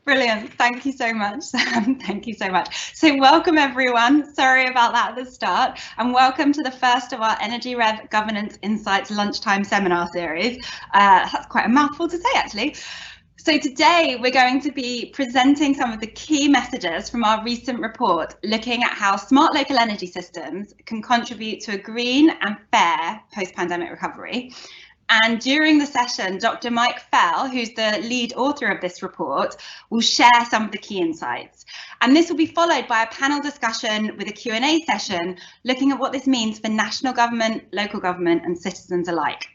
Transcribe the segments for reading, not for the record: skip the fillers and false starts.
Brilliant. Thank you so much, Sam. Thank you so much. So welcome, everyone. Sorry about that at the start. And welcome to the first of our EnergyREV Governance Insights Lunchtime Seminar Series. That's quite a mouthful to say, actually. So today we're going to be presenting some of the key messages from our recent report, looking at how smart local energy systems can contribute to a green and fair post-pandemic recovery. And during the session, Dr. Mike Fell, who's the lead author of this report, will share some of the key insights. And this will be followed by a panel discussion with a Q&A session, looking at what this means for national government, local government and citizens alike.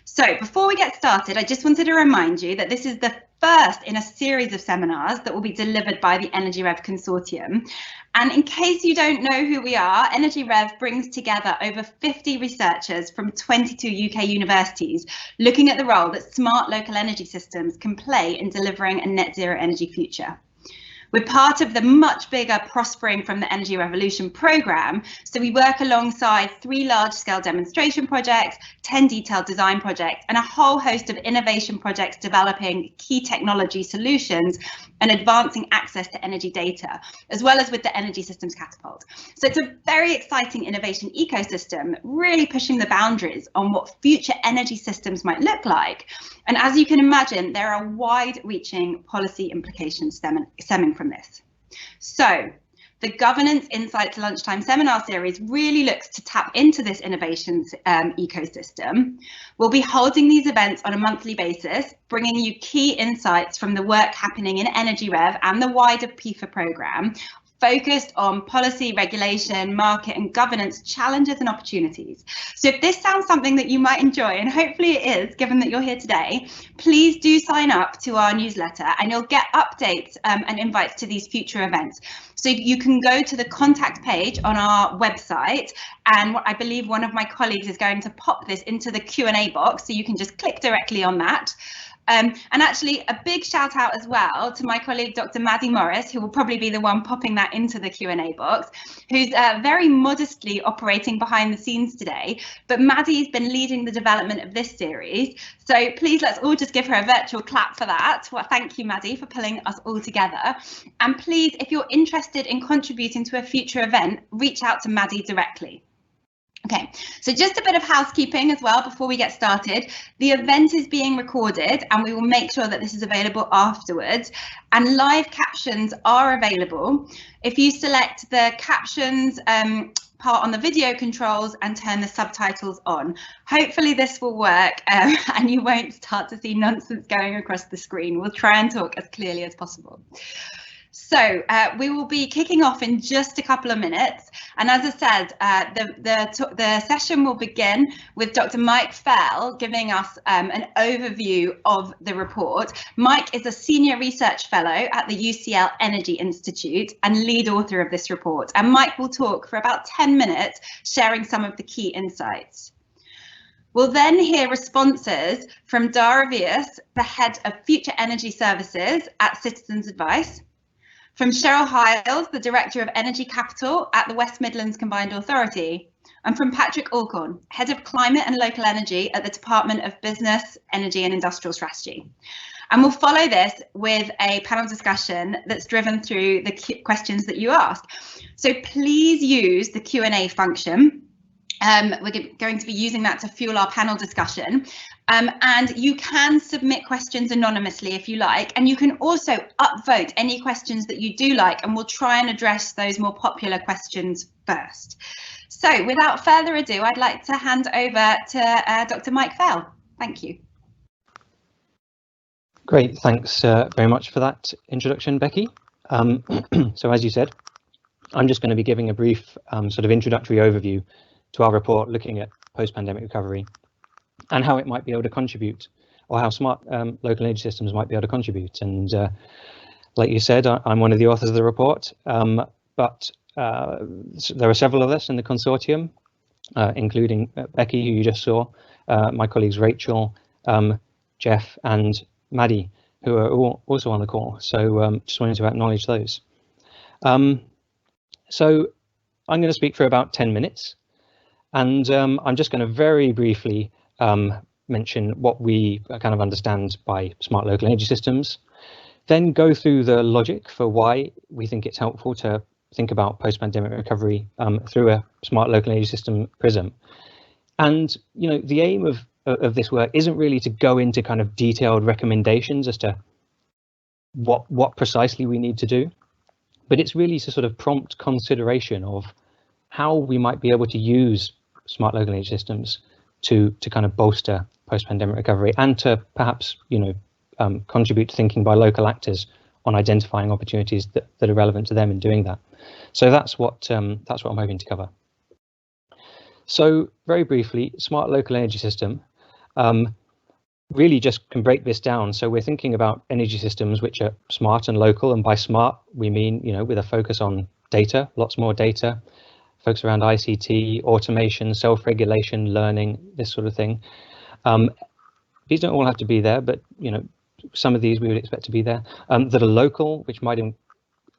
So before we get started, I just wanted to remind you that this is the first in a series of seminars that will be delivered by the EnergyREV consortium. And in case you don't know who we are, EnergyREV brings together over 50 researchers from 22 UK universities, looking at the role that smart local energy systems can play in delivering a net zero energy future. We're part of the much bigger Prospering from the Energy Revolution programme, so we work alongside 3 large-scale demonstration projects, 10 detailed design projects, and a whole host of innovation projects developing key technology solutions and advancing access to energy data, as well as with the Energy Systems Catapult. So it's a very exciting innovation ecosystem, really pushing the boundaries on what future energy systems might look like. And as you can imagine, there are wide-reaching policy implications stemming from this. So the Governance Insights Lunchtime Seminar Series really looks to tap into this innovations ecosystem. We'll be holding these events on a monthly basis, bringing you key insights from the work happening in EnergyREV and the wider PIFA programme, focused on policy, regulation, market and governance challenges and opportunities. So if this sounds something that you might enjoy, and hopefully it is, given that you're here today, please do sign up to our newsletter and you'll get updates and invites to these future events. So you can go to the contact page on our website, and I believe one of my colleagues is going to pop this into the Q&A box, so you can just click directly on that. And actually a big shout out as well to my colleague, Dr. Maddie Morris, who will probably be the one popping that into the Q&A box, who's very modestly operating behind the scenes today. But Maddie's been leading the development of this series. So please let's all just give her a virtual clap for that. Well, thank you, Maddie, for pulling us all together. And please, if you're interested in contributing to a future event, reach out to Maddie directly. Okay, so just a bit of housekeeping as well before we get started. The event is being recorded and we will make sure that this is available afterwards, and live captions are available. If you select the captions part on the video controls and turn the subtitles on. Hopefully this will work and you won't start to see nonsense going across the screen. We'll try and talk as clearly as possible. So we will be kicking off in just a couple of minutes, and as I said, the session will begin with Dr. Mike Fell giving us an overview of the report. Mike is a senior research fellow at the UCL Energy Institute and lead author of this report, and Mike will talk for about 10 minutes sharing some of the key insights. We'll then hear responses from Dhara Vyas, the head of Future Energy Services at Citizens Advice, from Cheryl Hiles, the Director of Energy Capital at the West Midlands Combined Authority, and from Patrick Alcorn, Head of Climate and Local Energy at the Department of Business, Energy and Industrial Strategy. And we'll follow this with a panel discussion that's driven through the questions that you ask. So please use the Q&A function. We're going to be using that to fuel our panel discussion. And you can submit questions anonymously if you like, and you can also upvote any questions that you do like, and we'll try and address those more popular questions first. So without further ado, I'd like to hand over to Dr. Mike Fell. Thank you. Great, thanks very much for that introduction, Becky. So as you said, I'm just going to be giving a brief sort of introductory overview to our report looking at post-pandemic recovery and how it might be able to contribute, or how smart local energy systems might be able to contribute. And like you said, I'm one of the authors of the report, but there are several of us in the consortium, including Becky, who you just saw, my colleagues Rachel, Jeff and Maddie, who are all also on the call. So just wanted to acknowledge those. So I'm going to speak for about 10 minutes. And I'm just going to very briefly mention what we kind of understand by smart local energy systems, then go through the logic for why we think it's helpful to think about post-pandemic recovery through a smart local energy system prism. And the aim of this work isn't really to go into kind of detailed recommendations as to what precisely we need to do, but it's really to sort of prompt consideration of how we might be able to use smart local energy systems to kind of bolster post-pandemic recovery, and to perhaps contribute to thinking by local actors on identifying opportunities that are relevant to them in doing that. So that's what I'm hoping to cover. So very briefly, smart local energy system really just can break this down. So we're thinking about energy systems which are smart and local, and by smart we mean with a focus on data, lots more data, focus around ICT, automation, self-regulation, learning, this sort of thing. These don't all have to be there, but some of these we would expect to be there. That are local, which might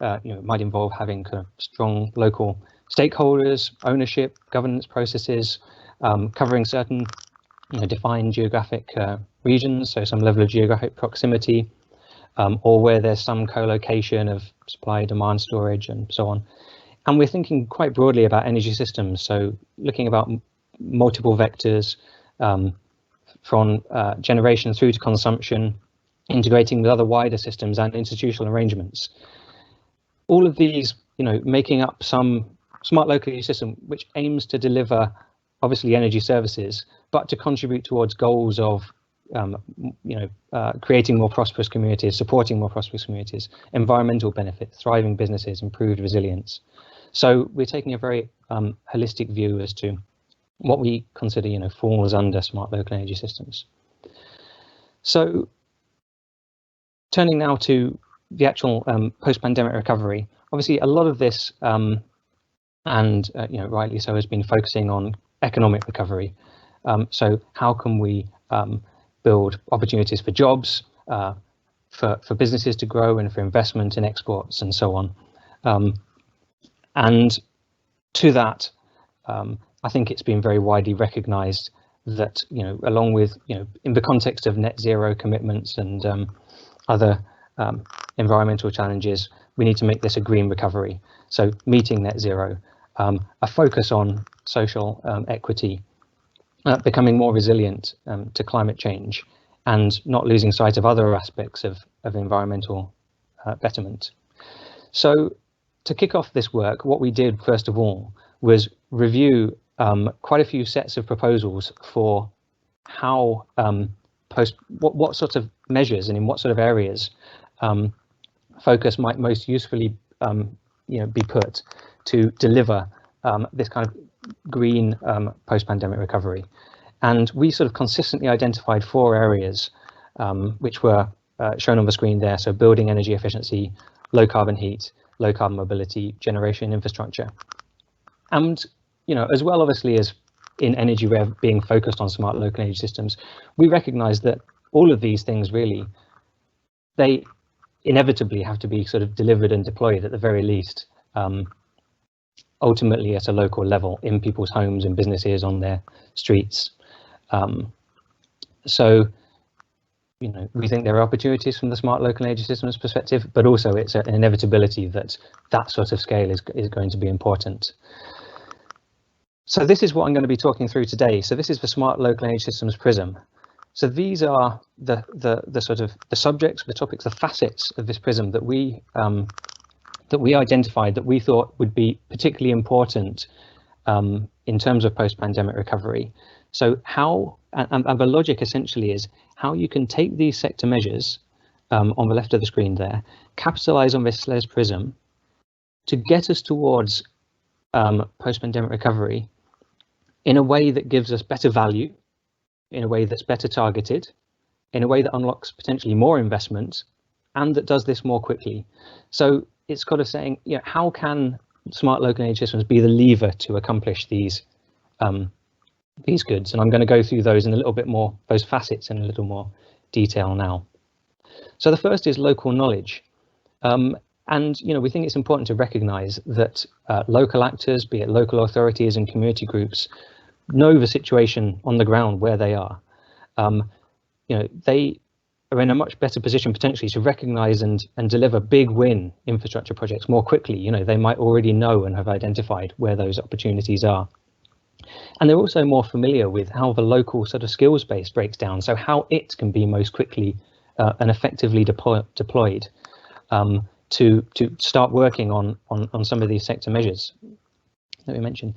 involve having kind of strong local stakeholders, ownership, governance processes, covering certain defined geographic regions, so some level of geographic proximity, or where there's some co-location of supply, demand, storage, and so on. And we're thinking quite broadly about energy systems, so looking about multiple vectors from generation through to consumption, integrating with other wider systems and institutional arrangements. All of these, making up some smart local energy system which aims to deliver obviously energy services, but to contribute towards goals of creating more prosperous communities, supporting more prosperous communities, environmental benefits, thriving businesses, improved resilience. So we're taking a very holistic view as to what we consider falls under smart local energy systems. So turning now to the actual post-pandemic recovery, obviously a lot of this and rightly so has been focusing on economic recovery. So how can we build opportunities for jobs, for businesses to grow, and for investment in exports and so on. And to that, I think it's been very widely recognized that, along with, in the context of net zero commitments and other environmental challenges, we need to make this a green recovery. So meeting net zero, a focus on social equity, becoming more resilient to climate change, and not losing sight of other aspects of environmental betterment. So to kick off this work, what we did first of all was review quite a few sets of proposals for how what sorts of measures and in what sort of areas focus might most usefully be put to deliver this kind of green post-pandemic recovery. And we sort of consistently identified 4 areas which were shown on the screen there. So building energy efficiency, low carbon heat, low carbon mobility, generation infrastructure. And as well obviously as in EnergyREV being focused on smart local energy systems, we recognize that all of these things really, they inevitably have to be sort of delivered and deployed at the very least, ultimately at a local level in people's homes and businesses, on their streets. So we think there are opportunities from the smart local energy systems perspective, but also it's an inevitability that that sort of scale is going to be important. So this is what I'm going to be talking through today. So this is the smart local energy systems prism. So these are the sort of the subjects, the topics, the facets of this prism that we identified that we thought would be particularly important in terms of post-pandemic recovery. So how, and the logic essentially is how you can take these sector measures on the left of the screen there, capitalize on this SLES prism to get us towards post-pandemic recovery in a way that gives us better value, in a way that's better targeted, in a way that unlocks potentially more investment, and that does this more quickly. So it's kind of saying, how can smart local energy systems be the lever to accomplish these goods? And I'm going to go through those in a little bit more, those facets in a little more detail now. So the first is local knowledge. And we think it's important to recognize that local actors, be it local authorities and community groups, know the situation on the ground where they are. They are in a much better position potentially to recognise and deliver big win infrastructure projects more quickly. You know, they might already know and have identified where those opportunities are. And they're also more familiar with how the local sort of skills base breaks down, so how it can be most quickly and effectively deployed to start working on some of these sector measures that we mentioned.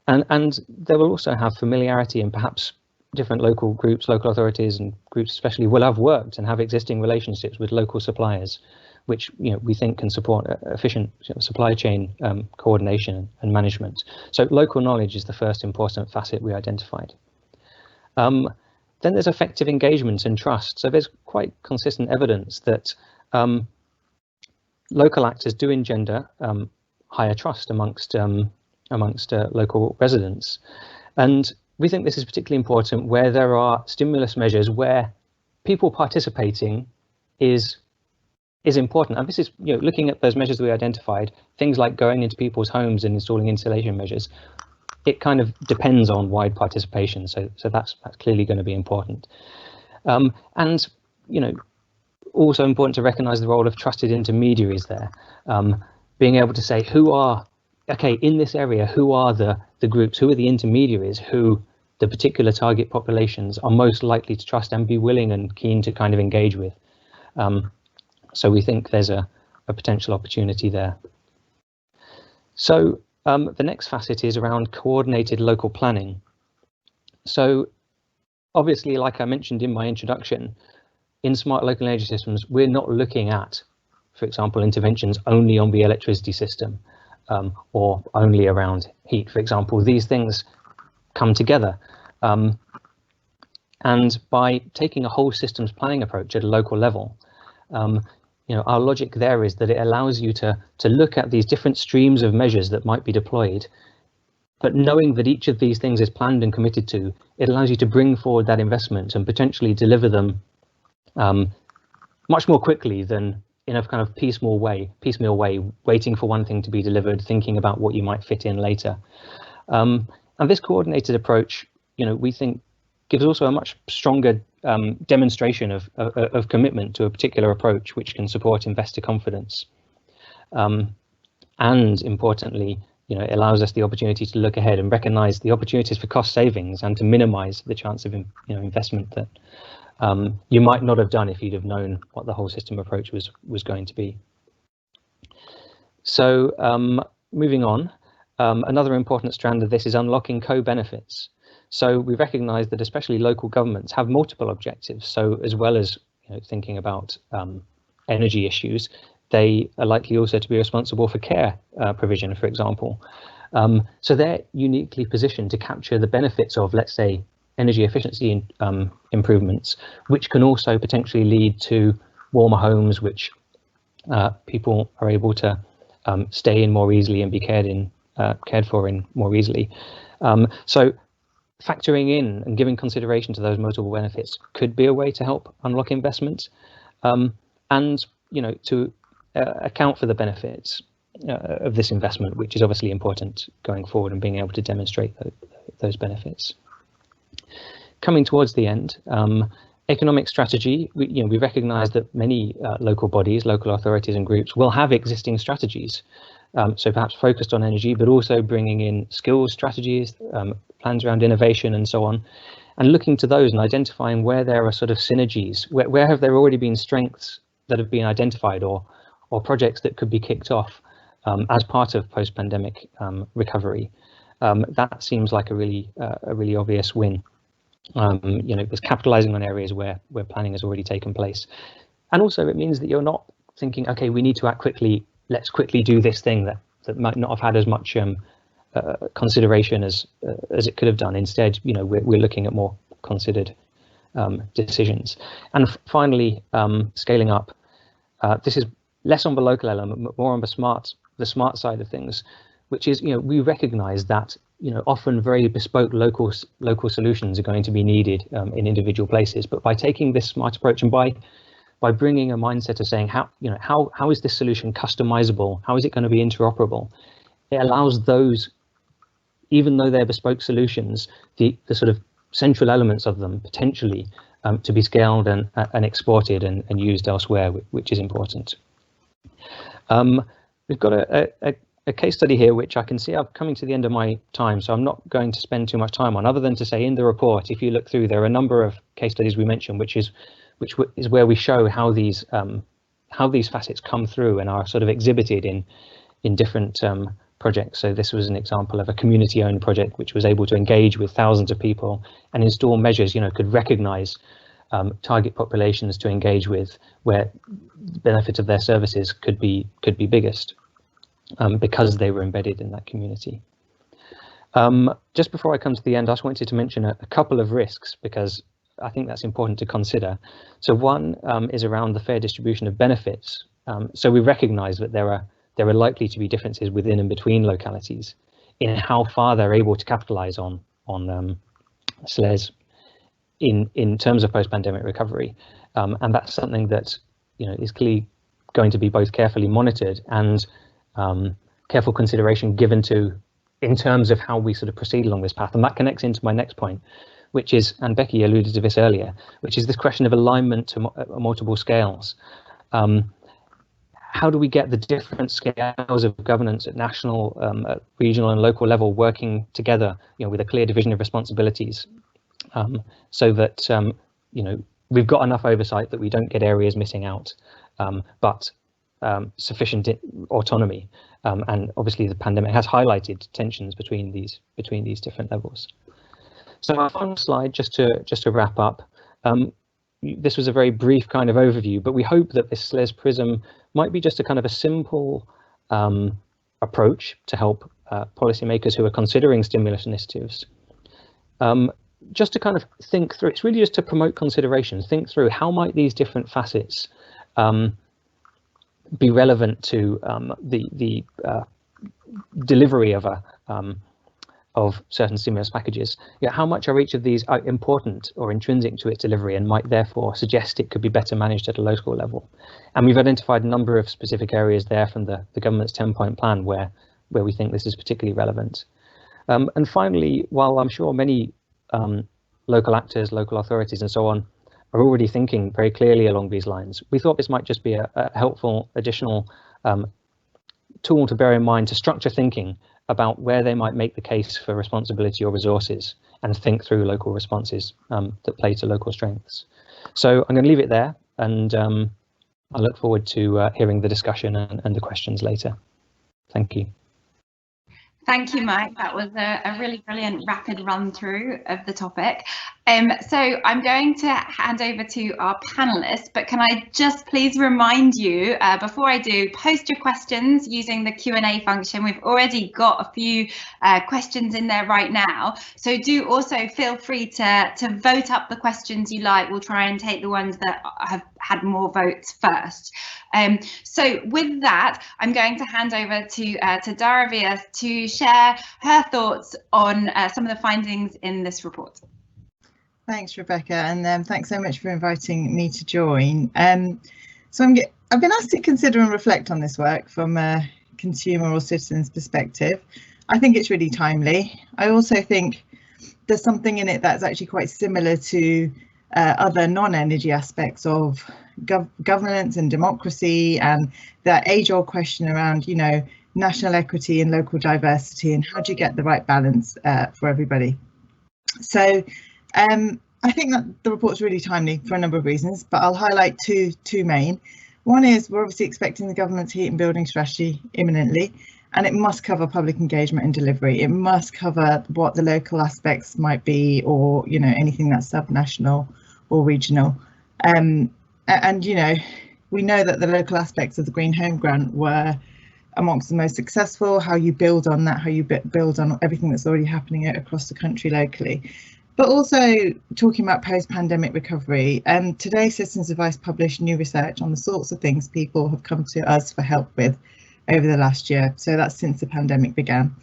And they will also have familiarity, and perhaps different local groups, local authorities and groups especially, will have worked and have existing relationships with local suppliers, which, you know, we think can support efficient supply chain coordination and management. So local knowledge is the first important facet we identified. Then there's effective engagement and trust. So there's quite consistent evidence that local actors do engender higher trust amongst local residents. And we think this is particularly important where there are stimulus measures where people participating is important. And this is, you know, looking at those measures we identified, things like going into people's homes and installing insulation measures, it kind of depends on wide participation. So that's clearly going to be important. And, you know, also important to recognise the role of trusted intermediaries there, being able to say okay, in this area, who are the groups, who are the intermediaries who the particular target populations are most likely to trust and be willing and keen to kind of engage with. So we think there's a potential opportunity there. So the next facet is around coordinated local planning. So obviously, like I mentioned in my introduction, in smart local energy systems, we're not looking at, for example, interventions only on the electricity system. Or only around heat, for example. These things come together. And by taking a whole systems planning approach at a local level, you know, our logic there is that it allows you to look at these different streams of measures that might be deployed, but knowing that each of these things is planned and committed to, it allows you to bring forward that investment and potentially deliver them much more quickly than in a kind of piecemeal way, waiting for one thing to be delivered, thinking about what you might fit in later. And this coordinated approach, you know, we think gives also a much stronger demonstration of commitment to a particular approach, which can support investor confidence. And importantly, you know, it allows us the opportunity to look ahead and recognise the opportunities for cost savings and to minimise the chance of, you know, investment that you might not have done if you'd have known what the whole system approach was going to be. So moving on, another important strand of this is unlocking co-benefits. So we recognise that especially local governments have multiple objectives. So as well as, you know, thinking about energy issues, they are likely also to be responsible for care provision, for example. So they're uniquely positioned to capture the benefits of, let's say, energy efficiency improvements, which can also potentially lead to warmer homes, which people are able to stay in more easily and be cared for in more easily. So factoring in and giving consideration to those multiple benefits could be a way to help unlock investment, and, you know, to account for the benefits of this investment, which is obviously important going forward, and being able to demonstrate those benefits. Coming towards the end, economic strategy, we recognise that many local bodies, local authorities and groups will have existing strategies, so perhaps focused on energy, but also bringing in skills strategies, plans around innovation and so on, and looking to those and identifying where there are sort of synergies, where have there already been strengths that have been identified, or projects that could be kicked off as part of post-pandemic recovery. That seems like a really obvious win. You know, it's capitalizing on areas where planning has already taken place. And also it means that you're not thinking, okay, we need to act quickly, let's quickly do this thing that might not have had as much consideration as it could have done. Instead, you know, we're looking at more considered decisions. And finally, scaling up. This is less on the local element, but more on the smart side of things, which is, you know, we recognize that, you know, often very bespoke local solutions are going to be needed in individual places. But by taking this smart approach and by bringing a mindset of saying how is this solution customizable? How is it going to be interoperable? It allows those, even though they're bespoke solutions, the sort of central elements of them potentially to be scaled and exported and used elsewhere, which is important. We've got a case study here, which I can see I'm coming to the end of my time, so I'm not going to spend too much time on, other than to say in the report, if you look through, there are a number of case studies we mentioned, which is where we show how these facets come through and are sort of exhibited in different projects. So this was an example of a community-owned project which was able to engage with thousands of people and install measures, could recognize target populations to engage with where the benefit of their services could be biggest because they were embedded in that community. Just before I come to the end, I just wanted to mention a couple of risks, because I think that's important to consider. So one is around the fair distribution of benefits. So we recognize that there are likely to be differences within and between localities in how far they're able to capitalize on SLES in terms of post-pandemic recovery, and that's something that is clearly going to be both carefully monitored and careful consideration given to in terms of how we sort of proceed along this path. And that connects into my next point, which is, and Becky alluded to this earlier, which is this question of alignment to multiple scales. How do we get the different scales of governance at national, at regional and local level working together, with a clear division of responsibilities, so that we've got enough oversight that we don't get areas missing out, but sufficient autonomy. And obviously the pandemic has highlighted tensions between these different levels. So our final slide, just to wrap up. This was a very brief kind of overview, but we hope that this SLES prism might be just a kind of a simple approach to help policymakers who are considering stimulus initiatives. Just to kind of think through, it's really just to promote consideration, think through how might these different facets be relevant to the delivery of certain stimulus packages. How much are each of these important or intrinsic to its delivery and might therefore suggest it could be better managed at a local level? And we've identified a number of specific areas there from the government's 10-point plan where we think this is particularly relevant. And finally, while I'm sure many local actors, local authorities and so on are already thinking very clearly along these lines, we thought this might just be a helpful additional tool to bear in mind to structure thinking about where they might make the case for responsibility or resources and think through local responses that play to local strengths. So I'm going to leave it there, and I look forward to hearing the discussion and the questions later. Thank you. Thank you, Mike. That was a really brilliant rapid run through of the topic. So I'm going to hand over to our panelists, but can I just please remind you before I do, post your questions using the Q&A function. We've already got a few questions in there right now, so do also feel free to vote up the questions you like. We'll try and take the ones that have had more votes first. So with that, I'm going to hand over to Dhara Vyas to share her thoughts on some of the findings in this report. Thanks, Rebecca, and thanks so much for inviting me to join. So I've been asked to consider and reflect on this work from a consumer or citizen's perspective. I think it's really timely. I also think there's something in it that's actually quite similar to other non-energy aspects of governance and democracy, and that age-old question around, national equity and local diversity, and how do you get the right balance for everybody. So I think that the report's really timely for a number of reasons, but I'll highlight two main. One is we're obviously expecting the government's heat and building strategy imminently, and it must cover public engagement and delivery. It must cover what the local aspects might be, or anything that's subnational or regional. And we know that the local aspects of the Green Home Grant were amongst the most successful. How you build on that, how you build on everything that's already happening across the country locally. But also talking about post-pandemic recovery, today Citizens Advice published new research on the sorts of things people have come to us for help with over the last year. So that's since the pandemic began.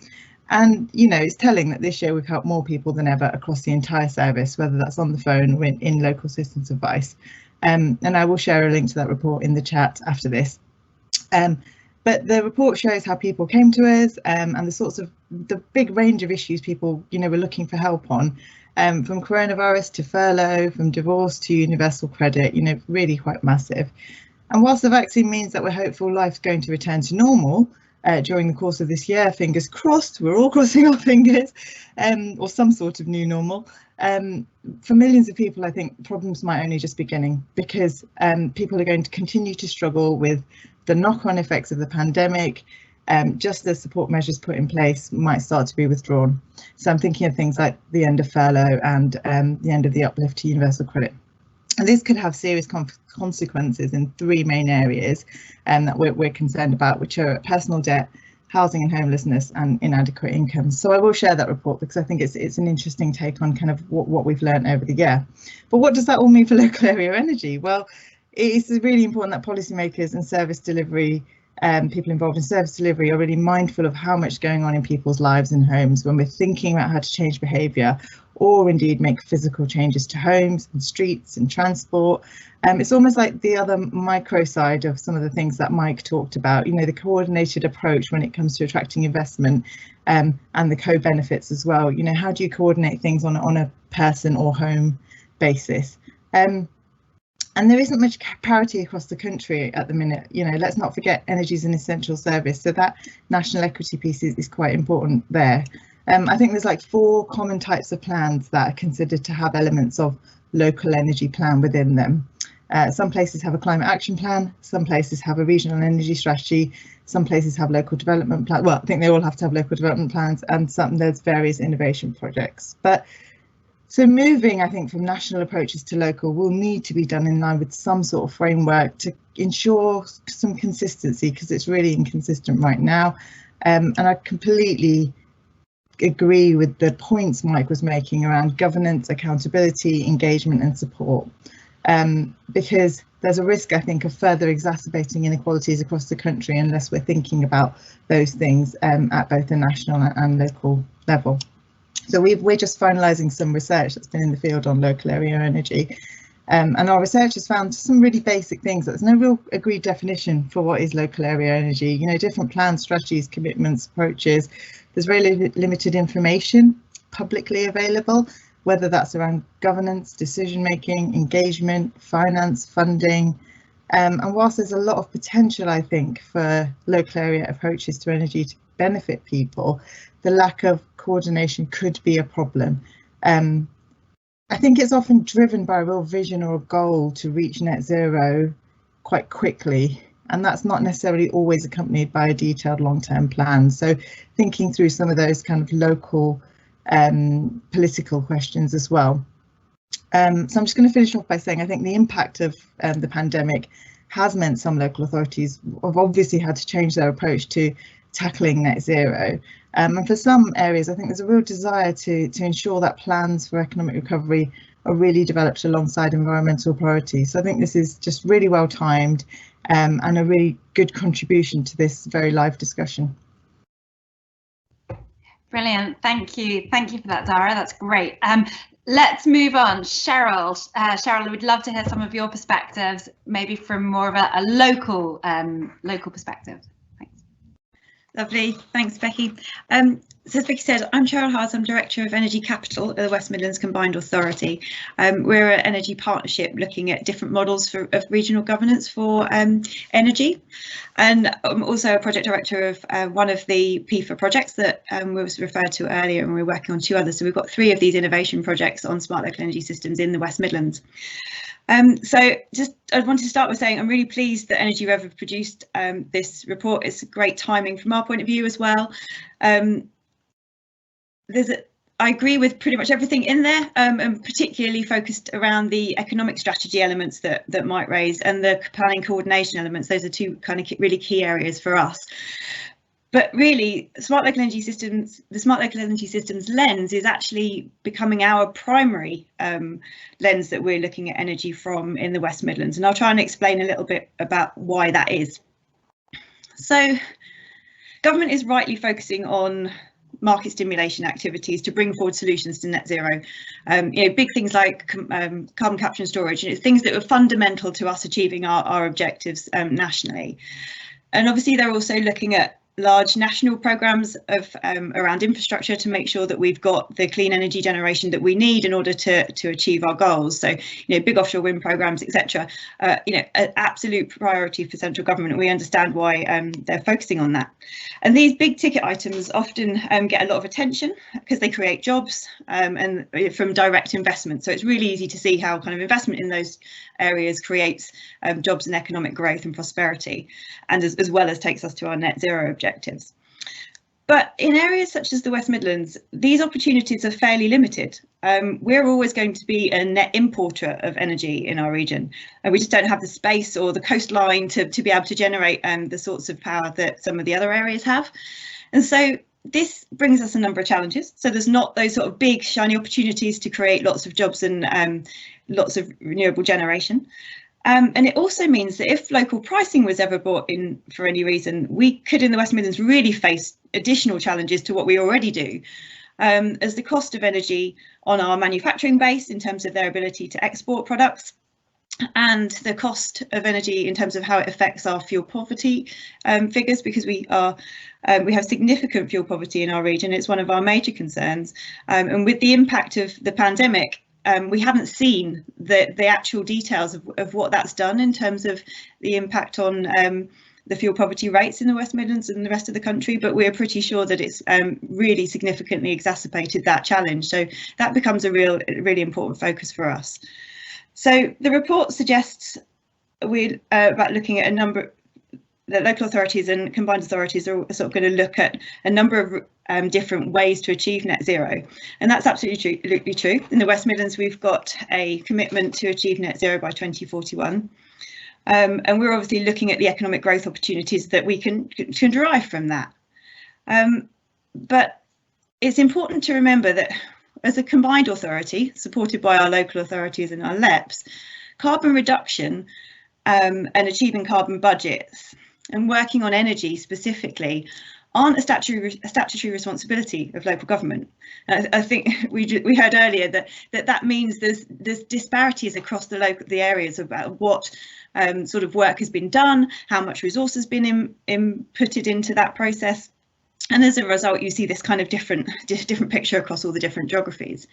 And, it's telling that this year we've helped more people than ever across the entire service, whether that's on the phone or in local Citizens Advice. And I will share a link to that report in the chat after this. But the report shows how people came to us and the sorts of the big range of issues people, were looking for help on, from coronavirus to furlough, from divorce to universal credit, really quite massive. And whilst the vaccine means that we're hopeful life's going to return to normal during the course of this year, fingers crossed, we're all crossing our fingers, or some sort of new normal. For millions of people, I think problems might only just be beginning, because people are going to continue to struggle with the knock-on effects of the pandemic, just as support measures put in place might start to be withdrawn. So I'm thinking of things like the end of furlough and the end of the uplift to universal credit. And this could have serious consequences in three main areas that we're concerned about, which are personal debt, housing and homelessness, and inadequate income. So I will share that report because I think it's an interesting take on kind of what we've learned over the year. But what does that all mean for local area energy? Well, it's really important that policymakers and service delivery, people involved in service delivery, are really mindful of how much is going on in people's lives and homes when we're thinking about how to change behaviour, or indeed make physical changes to homes and streets and transport. It's almost like the other micro side of some of the things that Mike talked about, the coordinated approach when it comes to attracting investment, and the co-benefits as well. How do you coordinate things on a person or home basis? And there isn't much parity across the country at the minute. Let's not forget energy is an essential service, so that national equity piece is quite important there. I think there's like 4 common types of plans that are considered to have elements of local energy plan within them. Some places have a climate action plan, some places have a regional energy strategy, some places have local development plan. Well, I think they all have to have local development plans, and there's various innovation projects. But so moving, I think, from national approaches to local will need to be done in line with some sort of framework to ensure some consistency, because it's really inconsistent right now. And I completely agree with the points Mike was making around governance, accountability, engagement and support, because there's a risk, I think, of further exacerbating inequalities across the country unless we're thinking about those things at both the national and local level. So we're just finalising some research that's been in the field on local area energy, and our research has found some really basic things. There's no real agreed definition for what is local area energy. Different plans, strategies, commitments, approaches. There's very limited information publicly available, whether that's around governance, decision making, engagement, finance, funding. And whilst there's a lot of potential, I think, for local area approaches to energy to benefit people, the lack of coordination could be a problem. I think it's often driven by a real vision or a goal to reach net zero quite quickly, and that's not necessarily always accompanied by a detailed long-term plan. So thinking through some of those kind of local political questions as well. So I'm just going to finish off by saying I think the impact of the pandemic has meant some local authorities have obviously had to change their approach to tackling net zero. And for some areas, I think there's a real desire to ensure that plans for economic recovery are really developed alongside environmental priorities. So I think this is just really well timed and a really good contribution to this very live discussion. Brilliant, thank you for that, Dhara. That's great. Let's move on. Cheryl, I would love to hear some of your perspectives, maybe from more of a local perspective. Lovely, thanks Becky. So as Becky said, I'm Cheryl Hart, I'm Director of Energy Capital at the West Midlands Combined Authority. We're an energy partnership looking at different models of regional governance for energy, and I'm also a project director of one of the PIFA projects that was referred to earlier, and we're working on 2 others. So we've got 3 of these innovation projects on smart local energy systems in the West Midlands. So I wanted to start with saying I'm really pleased that EnergyREV have produced this report. It's great timing from our point of view as well. I agree with pretty much everything in there, and particularly focused around the economic strategy elements that Mike raised and the planning coordination elements. Those are 2 kind of really key areas for us. But really, the smart local energy systems lens is actually becoming our primary lens that we're looking at energy from in the West Midlands, and I'll try and explain a little bit about why that is. So, government is rightly focusing on market stimulation activities to bring forward solutions to net zero. Big things like carbon capture and storage, things that are fundamental to us achieving our objectives nationally. And obviously they're also looking at large national programmes of around infrastructure to make sure that we've got the clean energy generation that we need in order to achieve our goals. So, big offshore wind programmes, etc. An absolute priority for central government. We understand why they're focusing on that. And these big ticket items often get a lot of attention because they create jobs and from direct investment. So it's really easy to see how kind of investment in those areas creates jobs and economic growth and prosperity, and as well as takes us to our net zero objectives. But in areas such as the West Midlands, these opportunities are fairly limited. We're always going to be a net importer of energy in our region, and we just don't have the space or the coastline to be able to generate the sorts of power that some of the other areas have. And so this brings us a number of challenges. So there's not those sort of big shiny opportunities to create lots of jobs and lots of renewable generation. And it also means that if local pricing was ever brought in for any reason, we could in the West Midlands really face additional challenges to what we already do, as the cost of energy on our manufacturing base in terms of their ability to export products, and the cost of energy in terms of how it affects our fuel poverty figures, because we have significant fuel poverty in our region. It's one of our major concerns, and with the impact of the pandemic, we haven't seen the actual details of what that's done in terms of the impact on the fuel poverty rates in the West Midlands and the rest of the country, but we're pretty sure that it's really significantly exacerbated that challenge. So that becomes a really important focus for us. So the report suggests we're about looking at a number, the local authorities and combined authorities are sort of going to look at a number of different ways to achieve net zero. And that's absolutely true. In the West Midlands, we've got a commitment to achieve net zero by 2041. And we're obviously looking at the economic growth opportunities that we can derive from that. But it's important to remember that as a combined authority, supported by our local authorities and our LEPs, carbon reduction and achieving carbon budgets and working on energy specifically aren't a statutory responsibility of local government. I think we heard earlier that means there's disparities across the areas about what sort of work has been done, how much resource has been inputted into that process. And as a result, you see this kind of different picture across all the different geographies.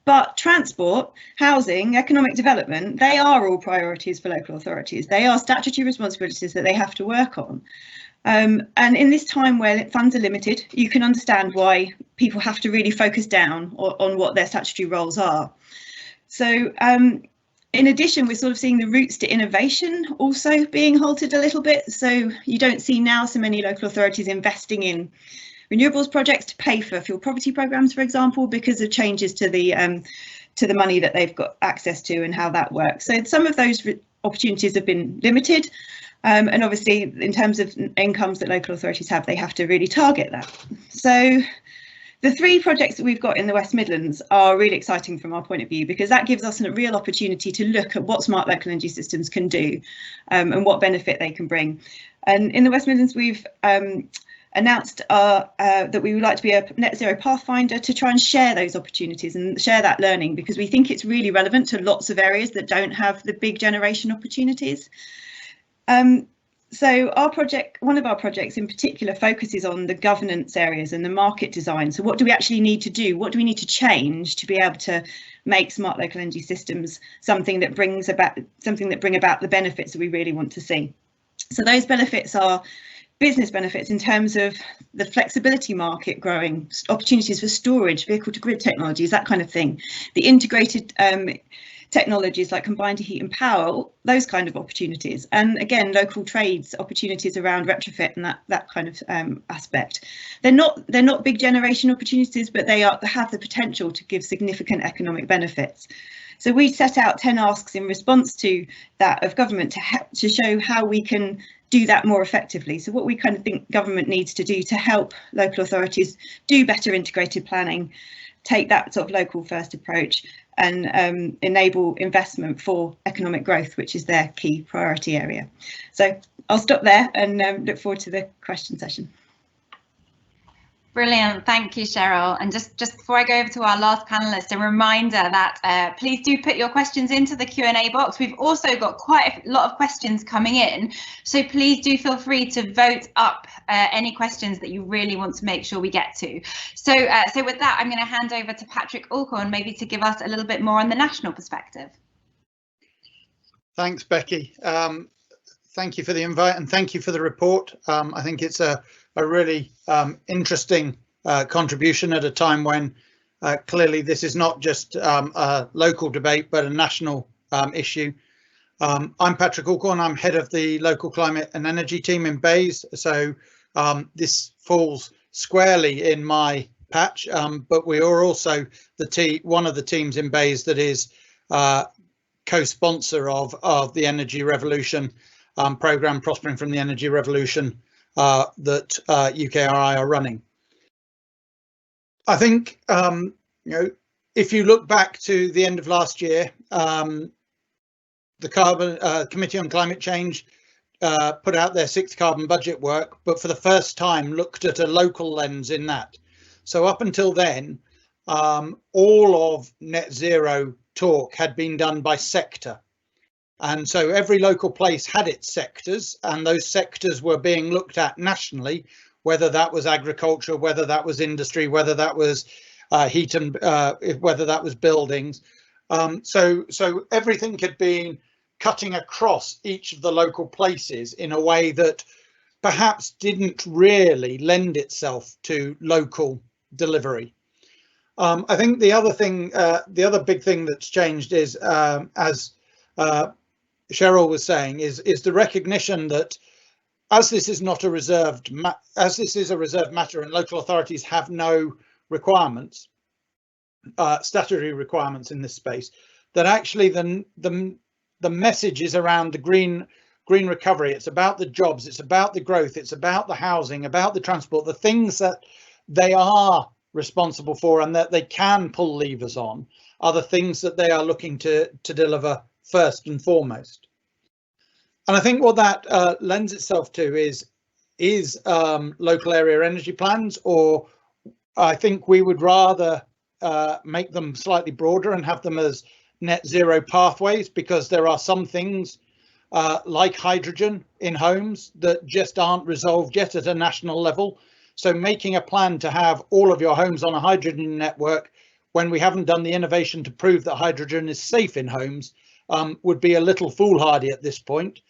But transport, housing, economic development, they are all priorities for local authorities. They are statutory responsibilities that they have to work on. And in this time where funds are limited, you can understand why people have to really focus down on what their statutory roles are. So in addition, we're sort of seeing the routes to innovation also being halted a little bit. So you don't see now so many local authorities investing in renewables projects to pay for fuel poverty programmes, for example, because of changes to the money that they've got access to and how that works. So some of those opportunities have been limited. And obviously, in terms of incomes that local authorities have, they have to really target that. So the three projects that we've got in the West Midlands are really exciting from our point of view, because that gives us a real opportunity to look at what smart local energy systems can do and what benefit they can bring. And in the West Midlands, we've announced that we would like to be a net zero pathfinder to try and share those opportunities and share that learning, because we think it's really relevant to lots of areas that don't have the big generation opportunities. So our project, one of our projects in particular, focuses on the governance areas and the market design. So what do we actually need to do? What do we need to change to be able to make smart local energy systems something that bring about the benefits that we really want to see? So those benefits are business benefits in terms of the flexibility market growing, opportunities for storage, vehicle to grid technologies, that kind of thing. The integrated technologies like combined heat and power, those kind of opportunities. And again, local trades opportunities around retrofit and that kind of aspect. They're not big generation opportunities, but they have the potential to give significant economic benefits. So we set out 10 asks in response to that of government to show how we can do that more effectively. So what we kind of think government needs to do to help local authorities do better integrated planning, take that sort of local first approach, and enable investment for economic growth, which is their key priority area. So I'll stop there and look forward to the question session. Brilliant, thank you, Cheryl. And just before I go over to our last panelist, a reminder that please do put your questions into the Q&A box. We've also got quite a lot of questions coming in, so please do feel free to vote up any questions that you really want to make sure we get to. So with that, I'm going to hand over to Patrick Alcorn, maybe to give us a little bit more on the national perspective. Thanks, Becky. Thank you for the invite and thank you for the report. I think it's a really interesting contribution at a time when clearly this is not just a local debate, but a national issue. I'm Patrick Alcorn. I'm head of the local climate and energy team in BEIS. So this falls squarely in my patch, but we are also one of the teams in BEIS that is co-sponsor of the Energy Revolution programme, Prospering from the Energy Revolution, that UKRI are running. I think, you know, if you look back to the end of last year, the Committee on Climate Change put out their 6th carbon budget work, but for the first time looked at a local lens in that. So up until then, all of net zero talk had been done by sector. And so every local place had its sectors, and those sectors were being looked at nationally, whether that was agriculture, whether that was industry, whether that was heat and whether that was buildings. So everything had been cutting across each of the local places in a way that perhaps didn't really lend itself to local delivery. I think the other thing, the other big thing that's changed is, as Cheryl was saying, is the recognition that as this is not a reserved, as this is a reserved matter and local authorities have no requirements, statutory requirements in this space, that actually the message is around the green recovery. It's about the jobs, it's about the growth, it's about the housing, about the transport, the things that they are responsible for and that they can pull levers on are the things that they are looking to deliver first and foremost. And I think what that lends itself to is local area energy plans, or I think we would rather make them slightly broader and have them as net zero pathways, because there are some things like hydrogen in homes that just aren't resolved yet at a national level. So making a plan to have all of your homes on a hydrogen network when we haven't done the innovation to prove that hydrogen is safe in homes would be a little foolhardy at this point.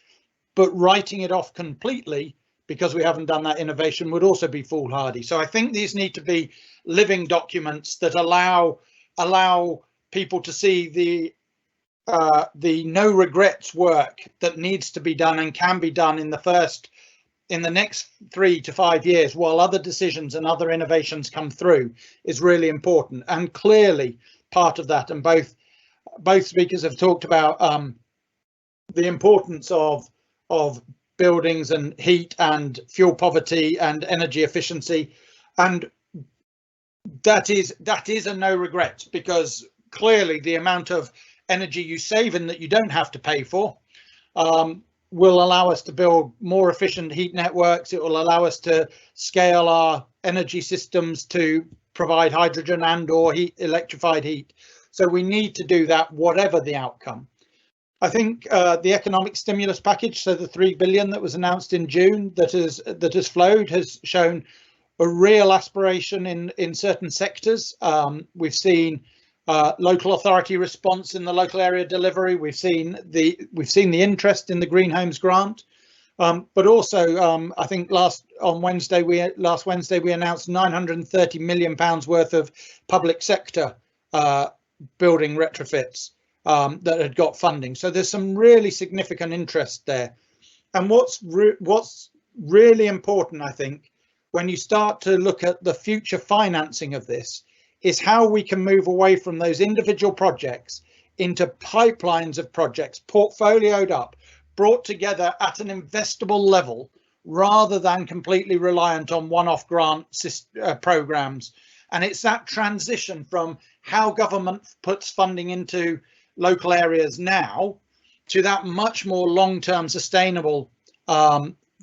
But writing it off completely because we haven't done that innovation would also be foolhardy. So I think these need to be living documents that allow people to see the no regrets work that needs to be done and can be done in the next 3 to 5 years while other decisions and other innovations come through is really important. And clearly part of that, and both speakers have talked about the importance of buildings and heat and fuel poverty and energy efficiency, and that is a no regrets, because clearly the amount of energy you save and that you don't have to pay for will allow us to build more efficient heat networks. It will allow us to scale our energy systems to provide hydrogen and or electrified heat. So we need to do that whatever the outcome. I think the economic stimulus package, so the 3 billion that was announced in June that has flowed, has shown a real aspiration in certain sectors. We've seen local authority response in the local area delivery. We've seen the interest in the Green Homes grant, but also I think last Wednesday we announced £930 million worth of public sector building retrofits that had got funding. So there's some really significant interest there. And what's really important, I think, when you start to look at the future financing of this, is how we can move away from those individual projects into pipelines of projects, portfolioed up, brought together at an investable level, rather than completely reliant on one-off grant programs. And it's that transition from how government puts funding into local areas now to that much more long-term sustainable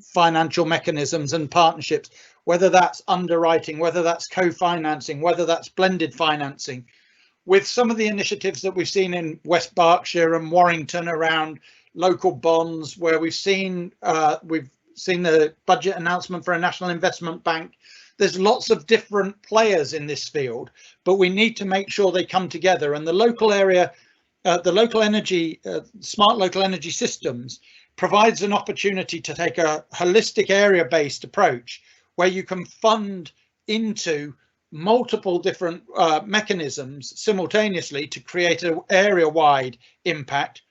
financial mechanisms and partnerships, whether that's underwriting, whether that's co-financing, whether that's blended financing. With some of the initiatives that we've seen in West Berkshire and Warrington around local bonds, where we've seen the budget announcement for a national investment bank. There's lots of different players in this field, but we need to make sure they come together. And the local area, the local energy, smart local energy systems provides an opportunity to take a holistic area-based approach where you can fund into multiple different mechanisms simultaneously to create an area-wide impact,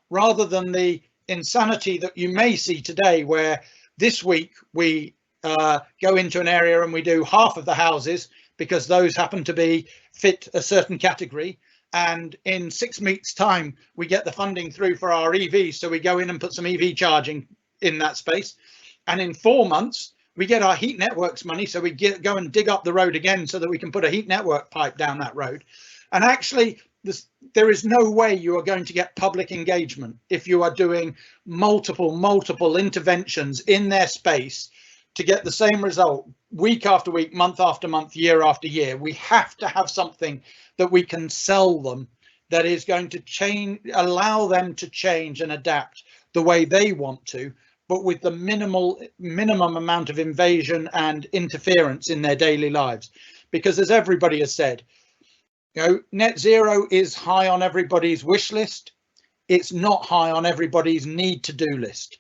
rather than the insanity that you may see today, where this week we go into an area and we do half of the houses because those happen to be fit a certain category, and in 6 weeks time we get the funding through for our EVs, so we go in and put some EV charging in that space, and in 4 months we get our heat networks money, so we go and dig up the road again so that we can put a heat network pipe down that road. And actually there is no way you are going to get public engagement if you are doing multiple interventions in their space to get the same result week after week, month after month, year after year. We have to have something that we can sell them that is going to change, allow them to change and adapt the way they want to, but with the minimum amount of invasion and interference in their daily lives. Because as everybody has said, you know, net zero is high on everybody's wish list. It's not high on everybody's need to do list.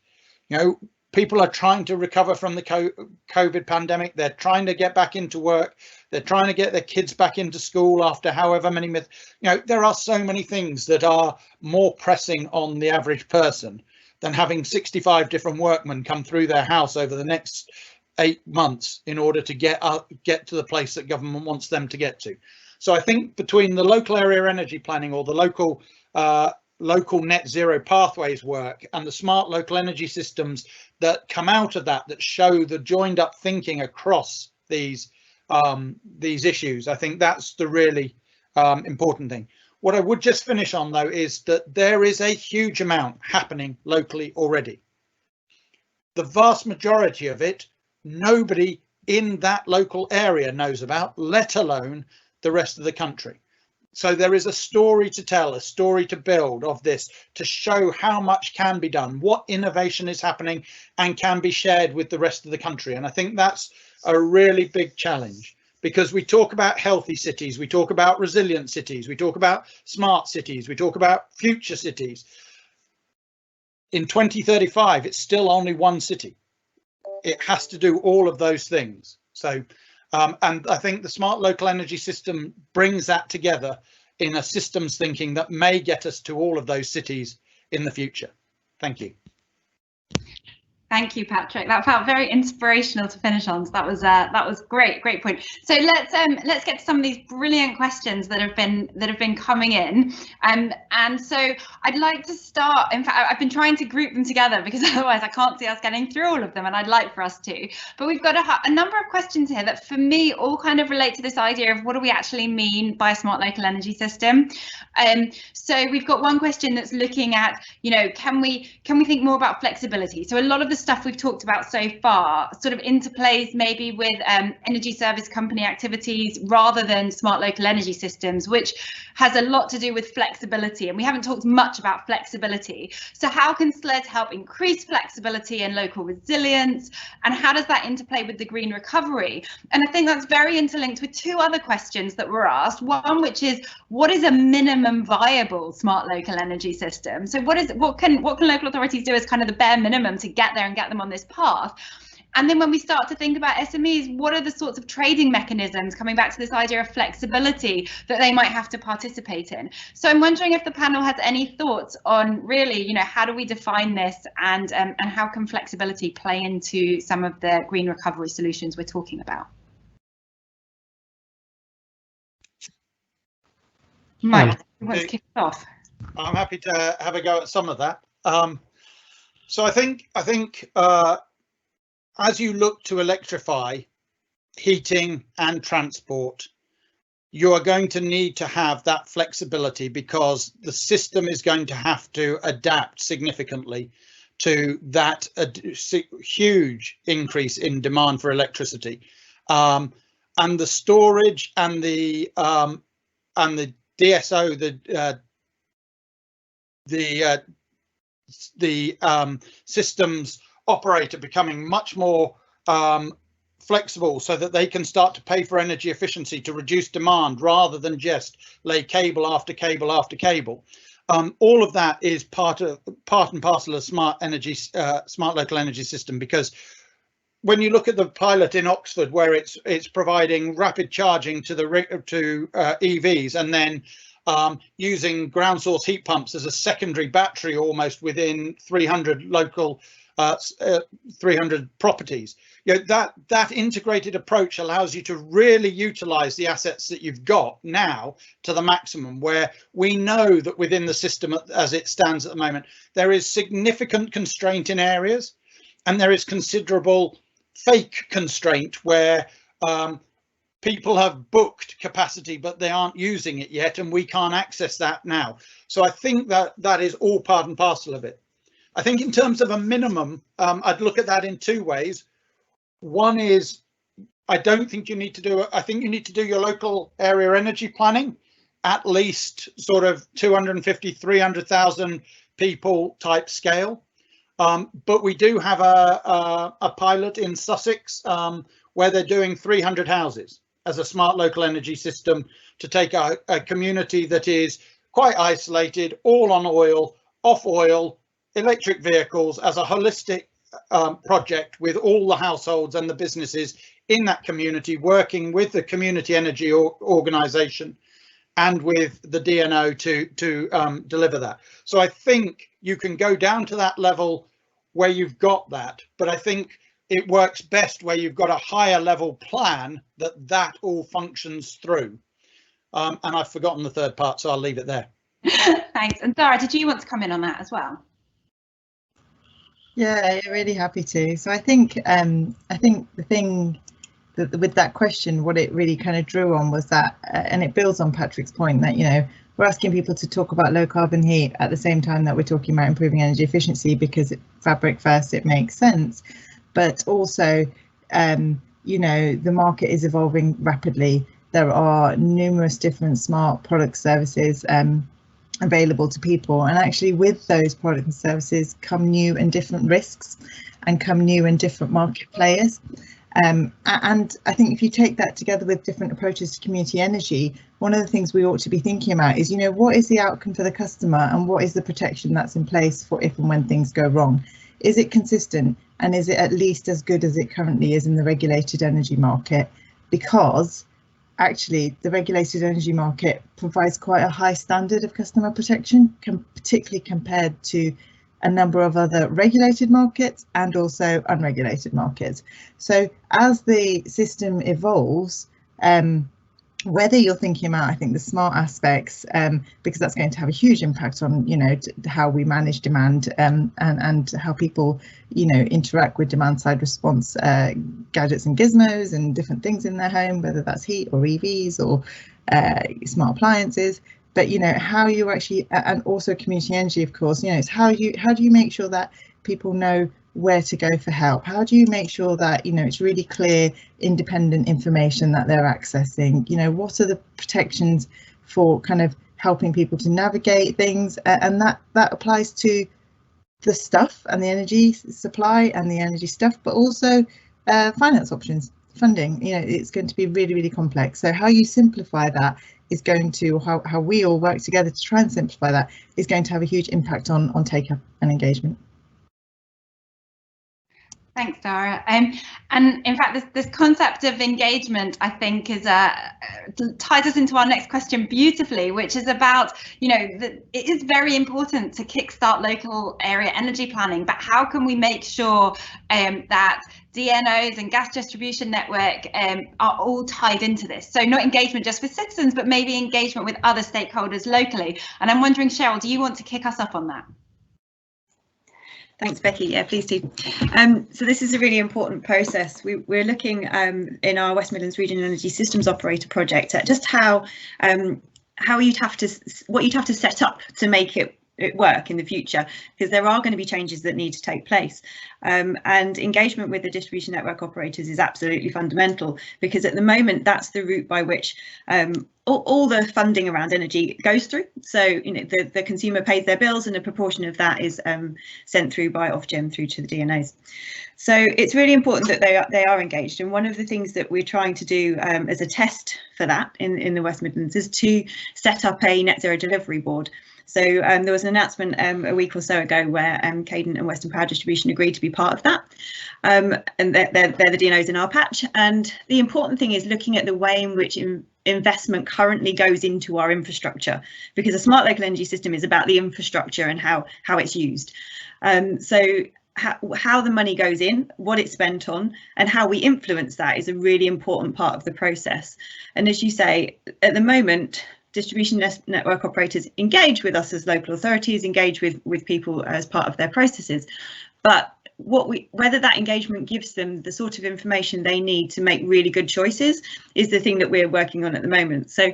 You know, people are trying to recover from the COVID pandemic. They're trying to get back into work. They're trying to get their kids back into school after however many you know, there are so many things that are more pressing on the average person than having 65 different workmen come through their house over the next 8 months in order to get to the place that government wants them to get to. So I think between the local area energy planning, or the local net zero pathways work, and the smart local energy systems that come out of that, that show the joined up thinking across these issues, I think that's the really important thing. What I would just finish on though is that there is a huge amount happening locally already. The vast majority of it, nobody in that local area knows about, let alone the rest of the country. So there is a story to tell, a story to build of this, to show how much can be done, what innovation is happening and can be shared with the rest of the country. And I think that's a really big challenge, because we talk about healthy cities, we talk about resilient cities, we talk about smart cities, we talk about future cities. In 2035, it's still only one city. It has to do all of those things. So and I think the smart local energy system brings that together in a systems thinking that may get us to all of those cities in the future. Thank you. Thank you, Patrick. That felt very inspirational to finish on. So that was great point. So let's get to some of these brilliant questions that have been coming in. And so I'd like to start. In fact, I've been trying to group them together because otherwise I can't see us getting through all of them, and I'd like for us to. But we've got a number of questions here that, for me, all kind of relate to this idea of what do we actually mean by a smart local energy system. So we've got one question that's looking at, you know, can we think more about flexibility? So a lot of the stuff we've talked about so far sort of interplays maybe with energy service company activities rather than smart local energy systems, which has a lot to do with flexibility, and we haven't talked much about flexibility. So how can SLED help increase flexibility and local resilience, and how does that interplay with the green recovery? And I think that's very interlinked with two other questions that were asked. One, which is, what is a minimum viable smart local energy system? So what can local authorities do as kind of the bare minimum to get there and get them on this path? And then when we start to think about SMEs, what are the sorts of trading mechanisms, coming back to this idea of flexibility, that they might have to participate in? So I'm wondering if the panel has any thoughts on really, you know, how do we define this, and how can flexibility play into some of the green recovery solutions we're talking about? Mike, you want to kick it off? I'm happy to have a go at some of that. So I think as you look to electrify heating and transport, you are going to need to have that flexibility, because the system is going to have to adapt significantly to that huge increase in demand for electricity, and the storage and the DSO, the systems operator becoming much more flexible, so that they can start to pay for energy efficiency to reduce demand rather than just lay cable after cable after cable. All of that is part and parcel of smart local energy system, because when you look at the pilot in Oxford, where it's providing rapid charging to EVs, and then using ground source heat pumps as a secondary battery almost within 300 local 300 properties, that integrated approach allows you to really utilize the assets that you've got now to the maximum, where we know that within the system as it stands at the moment, there is significant constraint in areas, and there is considerable fake constraint where people have booked capacity but they aren't using it yet, and we can't access that now. So I think that is all part and parcel of it. I think in terms of a minimum, I'd look at that in two ways. One is, I don't think you need to do it. I think you need to do your local area energy planning, at least sort of 250, 300,000 people type scale. But we do have a pilot in Sussex where they're doing 300 houses as a smart local energy system to take a community that is quite isolated, all on oil, off oil, electric vehicles, as a holistic project with all the households and the businesses in that community, working with the community energy organisation and with the DNO to deliver that. So I think you can go down to that level where you've got that, but I think it works best where you've got a higher level plan that all functions through. And I've forgotten the third part, so I'll leave it there. Thanks. And Dhara, did you want to come in on that as well? Yeah, really happy to. So I think the thing that with that question, what it really kind of drew on was that, and it builds on Patrick's point that, we're asking people to talk about low carbon heat at the same time that we're talking about improving energy efficiency, because fabric first, it makes sense. But also, the market is evolving rapidly. There are numerous different smart product services available to people, and actually with those products and services come new and different risks, and come new and different market players. And I think if you take that together with different approaches to community energy, one of the things we ought to be thinking about is, what is the outcome for the customer, and what is the protection that's in place for if and when things go wrong? Is it consistent, and is it at least as good as it currently is in the regulated energy market? Because actually the regulated energy market provides quite a high standard of customer protection, particularly compared to a number of other regulated markets and also unregulated markets. So as the system evolves, whether you're thinking about, I think, the smart aspects, because that's going to have a huge impact on, how we manage demand and how people, interact with demand side response gadgets and gizmos and different things in their home, whether that's heat or EVs or smart appliances. But how you actually, and also community energy, of course, it's how do you make sure that people know where to go for help? How do you make sure that it's really clear, independent information that they're accessing? What are the protections for kind of helping people to navigate things? And that applies to the stuff and the energy supply and the energy stuff, but also finance options, funding. It's going to be really, really complex. So how you simplify that is going to, how we all work together to try and simplify that, is going to have a huge impact on take-up and engagement. Thanks, Dhara. And in fact, this concept of engagement, I think, is ties us into our next question beautifully, which is about, it is very important to kickstart local area energy planning, but how can we make sure that DNOs and gas distribution network are all tied into this? So not engagement just with citizens, but maybe engagement with other stakeholders locally. And I'm wondering, Cheryl, do you want to kick us up on that? Thanks, Becky. Yeah, please do. So this is a really important process. We're looking in our West Midlands Regional Energy Systems Operator project at just how what you'd have to set up to make it work in the future, because there are going to be changes that need to take place, and engagement with the distribution network operators is absolutely fundamental, because at the moment that's the route by which all the funding around energy goes through. So the consumer pays their bills, and a proportion of that is sent through by Ofgem through to the DNOs. So it's really important that they are engaged, and one of the things that we're trying to do as a test for that in the West Midlands is to set up a net zero delivery board. So there was an announcement a week or so ago where Cadent and Western Power Distribution agreed to be part of that, and they're the DNOs in our patch. And the important thing is looking at the way in which investment currently goes into our infrastructure, because a smart local energy system is about the infrastructure and how it's used. So how the money goes in, what it's spent on, and how we influence that is a really important part of the process. And as you say, at the moment, distribution network operators engage with us as local authorities, engage with people as part of their processes, but whether that engagement gives them the sort of information they need to make really good choices is the thing that we're working on at the moment. So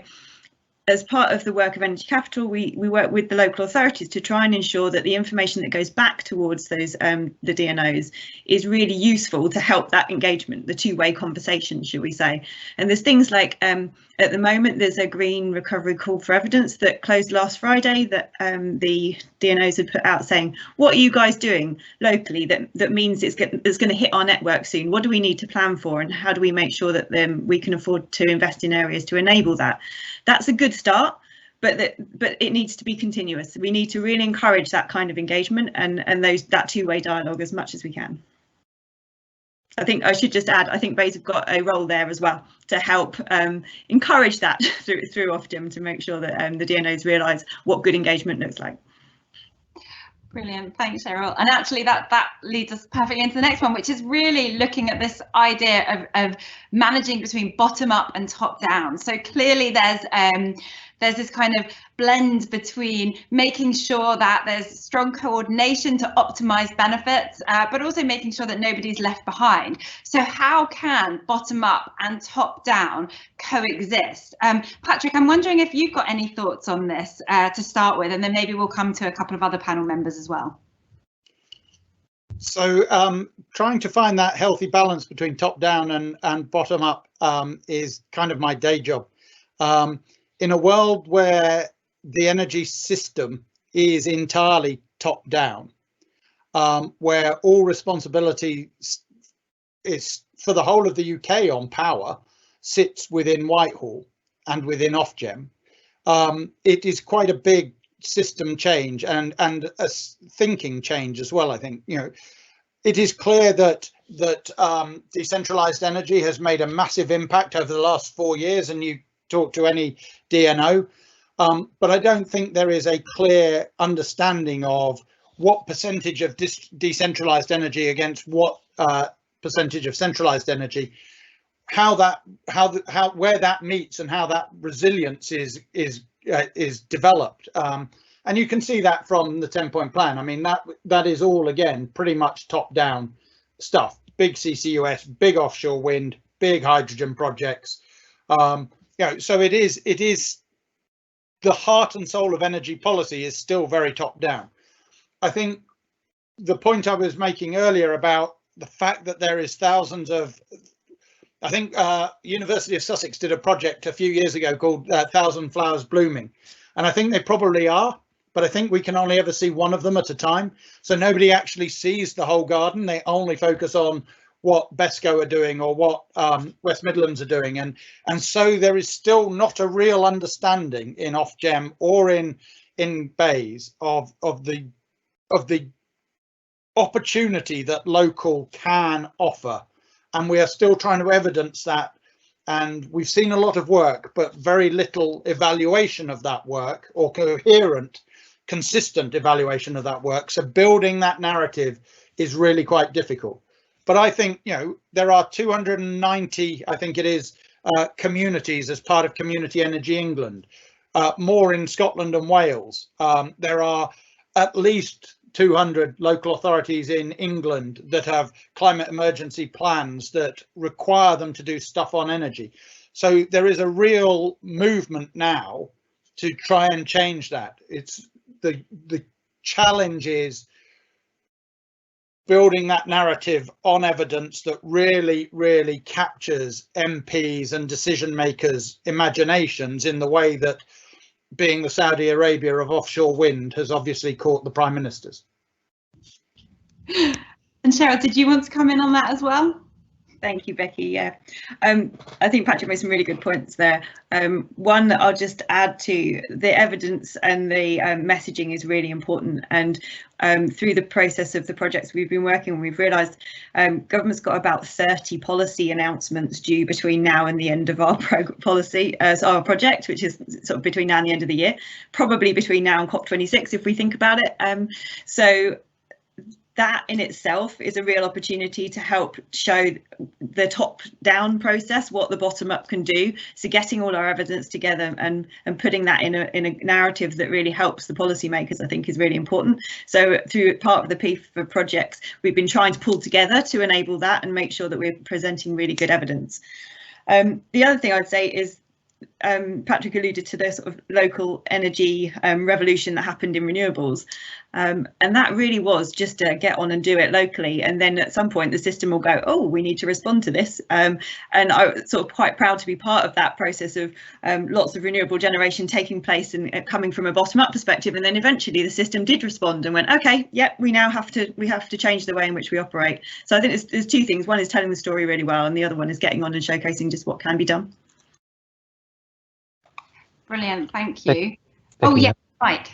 as part of the work of Energy Capital, we work with the local authorities to try and ensure that the information that goes back towards those the DNOs is really useful to help that engagement, the two-way conversation, should we say. And there's things like at the moment there's a green recovery call for evidence that closed last Friday that the DNOs had put out saying, what are you guys doing locally that means it's going to hit our network soon? What do we need to plan for, and how do we make sure that we can afford to invest in areas to enable that? That's a good start, but it needs to be continuous. We need to really encourage that kind of engagement and that two-way dialogue as much as we can. I think I should just add, I think Vyas have got a role there as well to help encourage that through Ofgem, to make sure that the DNOs realise what good engagement looks like. Brilliant, thanks Cheryl. And actually that leads us perfectly into the next one, which is really looking at this idea of managing between bottom up and top down. So clearly there's this kind of blend between making sure that there's strong coordination to optimize benefits, but also making sure that nobody's left behind. So how can bottom up and top down coexist? Patrick, I'm wondering if you've got any thoughts on this to start with, and then maybe we'll come to a couple of other panel members as well. So trying to find that healthy balance between top down and bottom up is kind of my day job. In a world where the energy system is entirely top down, where all responsibility is for the whole of the UK on power sits within Whitehall and within Ofgem, it is quite a big system change and a thinking change as well. I think, it is clear that decentralized energy has made a massive impact over the last 4 years, and you talk to any DNO, but I don't think there is a clear understanding of what percentage of decentralized energy against what percentage of centralized energy, where that meets and how that resilience is developed. And you can see that from the 10-point plan. I mean, that is all, again, pretty much top down stuff. Big CCUS, big offshore wind, big hydrogen projects. So it is the heart and soul of energy policy is still very top down. I think the point I was making earlier about the fact that there is thousands of, I think University of Sussex did a project a few years ago called 1,000 Flowers Blooming, and I think they probably are, but I think we can only ever see one of them at a time. So nobody actually sees the whole garden. They only focus on what BESCO are doing or what West Midlands are doing, and so there is still not a real understanding in Ofgem or in BEIS of the opportunity that local can offer, and we are still trying to evidence that. And we've seen a lot of work, but very little evaluation of that work, or coherent, consistent evaluation of that work. So building that narrative is really quite difficult. But I think, there are 290, I think it is, communities as part of Community Energy England, more in Scotland and Wales. There are at least 200 local authorities in England that have climate emergency plans that require them to do stuff on energy. So there is a real movement now to try and change that. It's the challenge is building that narrative on evidence that really captures MPs and decision makers' imaginations in the way that being the Saudi Arabia of offshore wind has obviously caught the Prime Ministers. And Cheryl, did you want to come in on that as well? Thank you, Becky. Yeah, I think Patrick made some really good points there. One that I'll just add to, the evidence and the messaging is really important. And through the process of the projects we've been working on, we've realised government's got about 30 policy announcements due between now and the end of our our project, which is sort of between now and the end of the year, probably between now and COP26 if we think about it. So that in itself is a real opportunity to help show the top-down process, what the bottom-up can do. So getting all our evidence together and putting that in a narrative that really helps the policymakers, I think, is really important. So through part of the P4 projects, we've been trying to pull together to enable that and make sure that we're presenting really good evidence. The other thing I'd say is, Patrick alluded to the sort of local energy revolution that happened in renewables, and that really was just to get on and do it locally, and then at some point the system will go, oh, we need to respond to this, and I'm sort of quite proud to be part of that process of lots of renewable generation taking place and coming from a bottom-up perspective, and then eventually the system did respond and went, okay, yep, we now have to change the way in which we operate. So I think there's two things. One is telling the story really well, and the other one is getting on and showcasing just what can be done. Brilliant, thank you. Becky, oh yeah, Mike.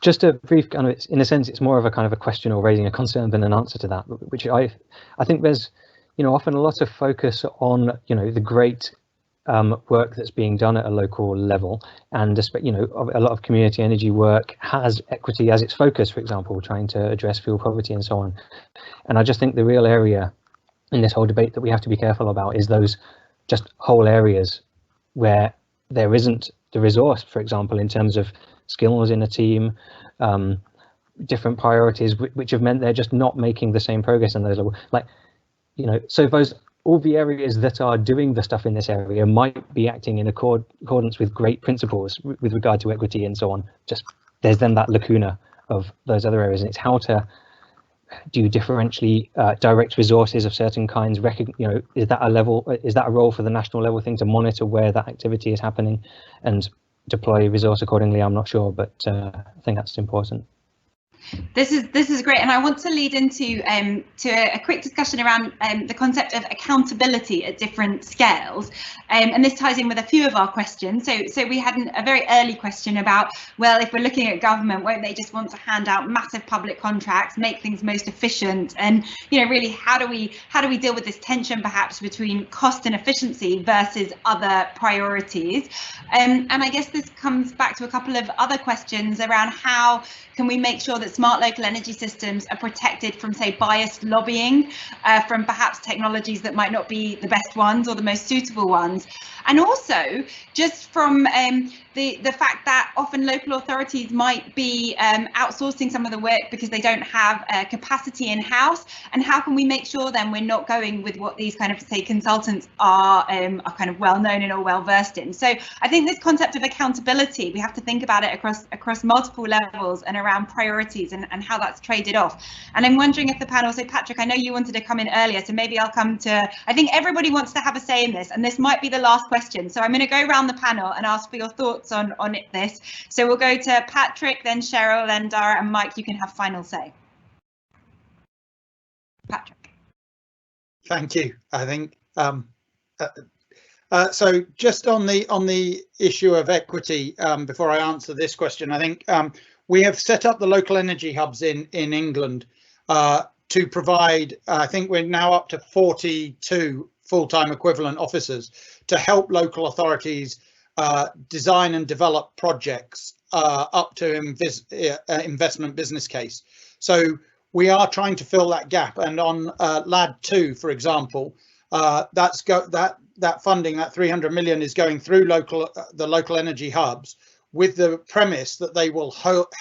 Just a brief kind of, in a sense, it's more of a kind of a question or raising a concern than an answer to that, which I think there's, often a lot of focus on, the great work that's being done at a local level, and a lot of community energy work has equity as its focus, for example, trying to address fuel poverty and so on. And I just think the real area in this whole debate that we have to be careful about is those just whole areas where there isn't the resource, for example, in terms of skills in a team, different priorities, which have meant they're just not making the same progress in those levels. So those, all the areas that are doing the stuff in this area might be acting in accordance with great principles with regard to equity and so on. Just there's then that lacuna of those other areas, and it's how to do differentially direct resources of certain kinds. Is that a role for the national level thing to monitor where that activity is happening and deploy resource accordingly? I'm not sure, but I think that's important. This is great, and I want to lead into to a quick discussion around the concept of accountability at different scales, and this ties in with a few of our questions. So we had a very early question about, well, if we're looking at government, won't they just want to hand out massive public contracts, make things most efficient, and really how do we deal with this tension perhaps between cost and efficiency versus other priorities? And I guess this comes back to a couple of other questions around how can we make sure that smart local energy systems are protected from, say, biased lobbying from perhaps technologies that might not be the best ones or the most suitable ones, and also just from the fact that often local authorities might be outsourcing some of the work because they don't have capacity in-house, and how can we make sure then we're not going with what these kind of, say, consultants are kind of well known and or well versed in. So I think this concept of accountability, we have to think about it across multiple levels and around priorities and how that's traded off. And I'm wondering if the panel, so Patrick, I know you wanted to come in earlier, so maybe I'll come to, I think everybody wants to have a say in this, and this might be the last question. So I'm going to go around the panel and ask for your thoughts on this. So we'll go to Patrick, then Cheryl, then Dhara, and Mike, you can have final say. Patrick. Thank you. I think so just on the issue of equity, before I answer this question, I think we have set up the local energy hubs in England to provide, I think we're now up to 42 full-time equivalent officers to help local authorities design and develop projects up to investment business case. So we are trying to fill that gap, and on LAD 2, for example, that funding, that 300 million, is going through the local energy hubs with the premise that they will help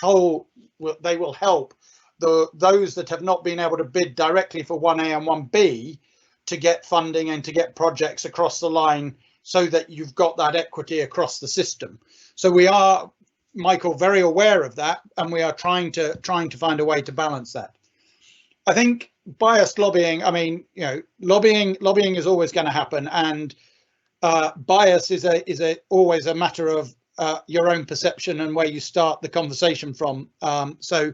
those that have not been able to bid directly for 1A and 1B to get funding and to get projects across the line, so that you've got that equity across the system. So we are Michael, very aware of that, and we are trying to find a way to balance that. I think biased lobbying, I mean, you know, lobbying is always going to happen, and bias is always a matter of your own perception and where you start the conversation from. So,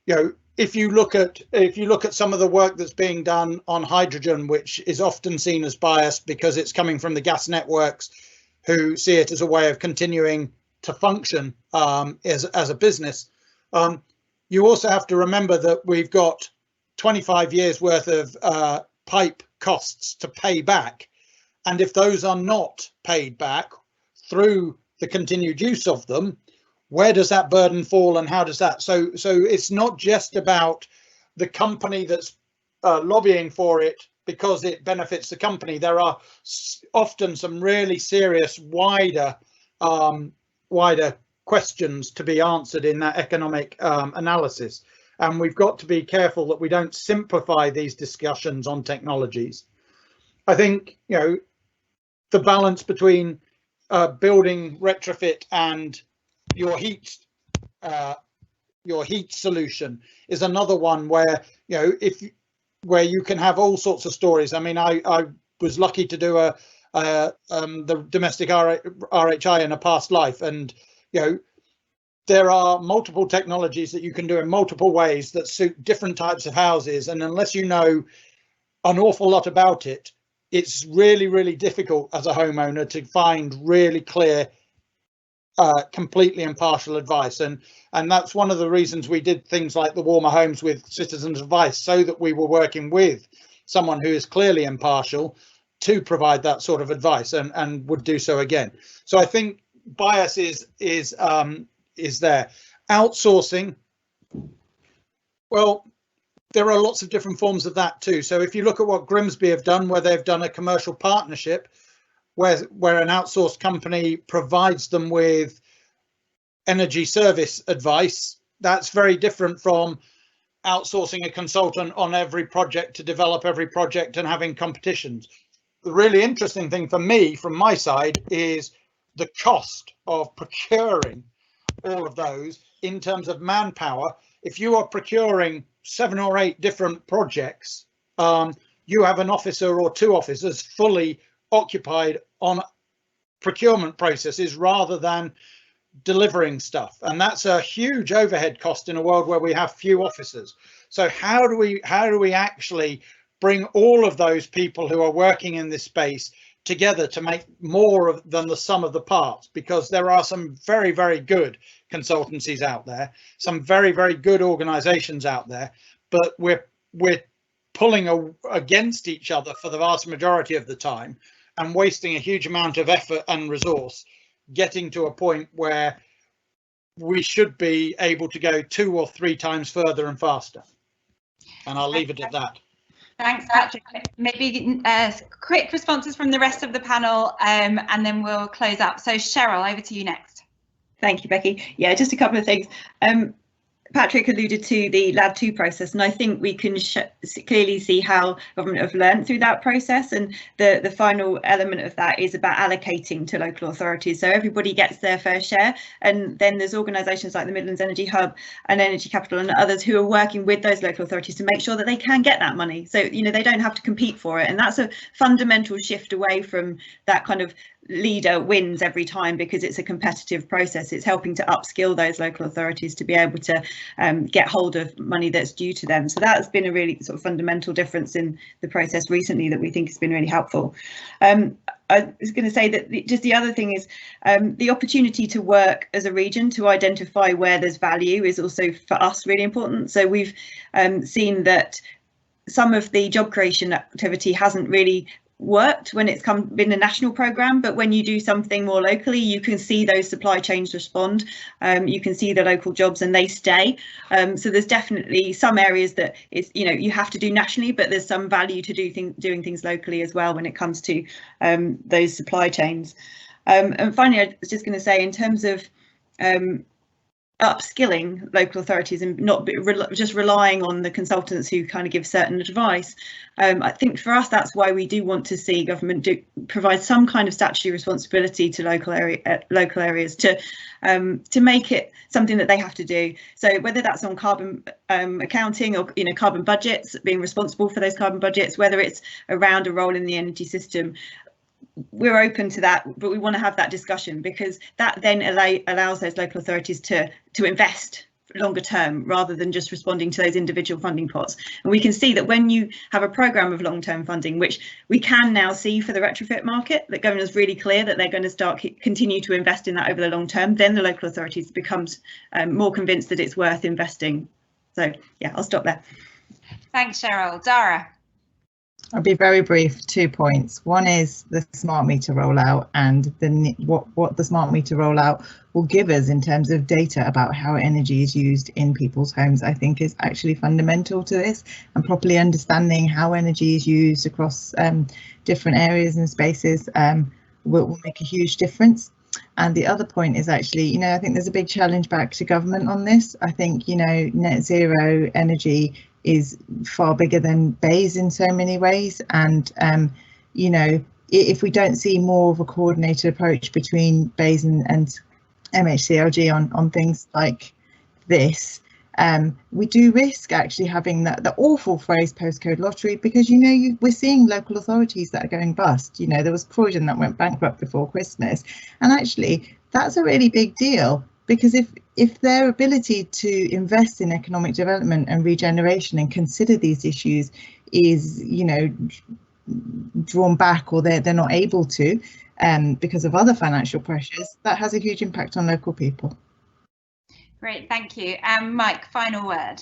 you know, if you look at some of the work that's being done on hydrogen, which is often seen as biased because it's coming from the gas networks, who see it as a way of continuing to function as a business, you also have to remember that we've got 25 years worth of pipe costs to pay back, and if those are not paid back through the continued use of them, where does that burden fall, and how does that? So it's not just about the company that's lobbying for it because it benefits the company. There are often some really serious wider questions to be answered in that economic analysis, and we've got to be careful that we don't simplify these discussions on technologies. I think, you know, the balance between building retrofit and your heat solution is another one where, you know, where you can have all sorts of stories. I mean, I was lucky to do the domestic RHI in a past life, and you know, there are multiple technologies that you can do in multiple ways that suit different types of houses, and unless you know an awful lot about it, it's really difficult as a homeowner to find really clear, completely impartial advice. And that's one of the reasons we did things like the Warmer Homes with Citizens Advice, so that we were working with someone who is clearly impartial to provide that sort of advice, and would do so again. So I think bias is there. Outsourcing, well, there are lots of different forms of that too. So if you look at what Grimsby have done, where they've done a commercial partnership where an outsourced company provides them with energy service advice, that's very different from outsourcing a consultant on every project to develop every project and having competitions. The really interesting thing for me from my side is the cost of procuring all of those in terms of manpower. If you are procuring 7 or 8 different projects, you have an officer or 2 officers fully occupied on procurement processes rather than delivering stuff, and that's a huge overhead cost in a world where we have few officers. So how do we actually bring all of those people who are working in this space together to make more than the sum of the parts? Because there are some very good consultancies out there, some very good organizations out there, but we're pulling against each other for the vast majority of the time, and wasting a huge amount of effort and resource, getting to a point where we should be able to go 2 or 3 times further and faster. And I'll leave it at that. Thanks, Patrick. Maybe quick responses from the rest of the panel, and then we'll close up. So Cheryl, over to you next. Thank you, Becky. Yeah, just a couple of things. Patrick alluded to the Lab 2 process, and I think we can clearly see how government have learned through that process, and the final element of that is about allocating to local authorities, so everybody gets their fair share. And then there's organisations like the Midlands Energy Hub and Energy Capital and others who are working with those local authorities to make sure that they can get that money, so you know, they don't have to compete for it. And that's a fundamental shift away from that kind of leader wins every time, because it's a competitive process. It's helping to upskill those local authorities to be able to get hold of money that's due to them. So that's been a really sort of fundamental difference in the process recently that we think has been really helpful. I was going to say that just the other thing is the opportunity to work as a region to identify where there's value is also for us really important. So we've seen that some of the job creation activity hasn't really worked when it's been a national programme, but when you do something more locally, you can see those supply chains respond. You can see the local jobs and they stay. So there's definitely some areas that it's, you know, you have to do nationally, but there's some value to doing things locally as well when it comes to those supply chains. And finally, I was just going to say, in terms of upskilling local authorities and not just relying on the consultants who kind of give certain advice. I think for us, that's why we do want to see government provide some kind of statutory responsibility to local areas to make it something that they have to do. So whether that's on carbon accounting or carbon budgets, being responsible for those carbon budgets, whether it's around a role in the energy system, we're open to that, but we want to have that discussion, because that then allows those local authorities to invest longer term rather than just responding to those individual funding pots. And we can see that when you have a programme of long-term funding, which we can now see for the retrofit market, that government's really clear that they're going to continue to invest in that over the long term, then the local authorities becomes more convinced that it's worth investing. So yeah, I'll stop there. Thanks, Cheryl. Dhara. I'll be very brief. 2 points. One is the smart meter rollout, and what the smart meter rollout will give us in terms of data about how energy is used in people's homes, I think is actually fundamental to this, and properly understanding how energy is used across different areas and spaces will make a huge difference. And the other point is actually, I think there's a big challenge back to government on this. I think, net zero energy is far bigger than BEIS in so many ways, and if we don't see more of a coordinated approach between BEIS and MHCLG on things like this, we do risk actually having the awful phrase postcode lottery, because we're seeing local authorities that are going bust. There was Croydon that went bankrupt before Christmas, and actually that's a really big deal, because if their ability to invest in economic development and regeneration and consider these issues is drawn back, or they're not able to because of other financial pressures, that has a huge impact on local people. Great, thank you. Mike, final word.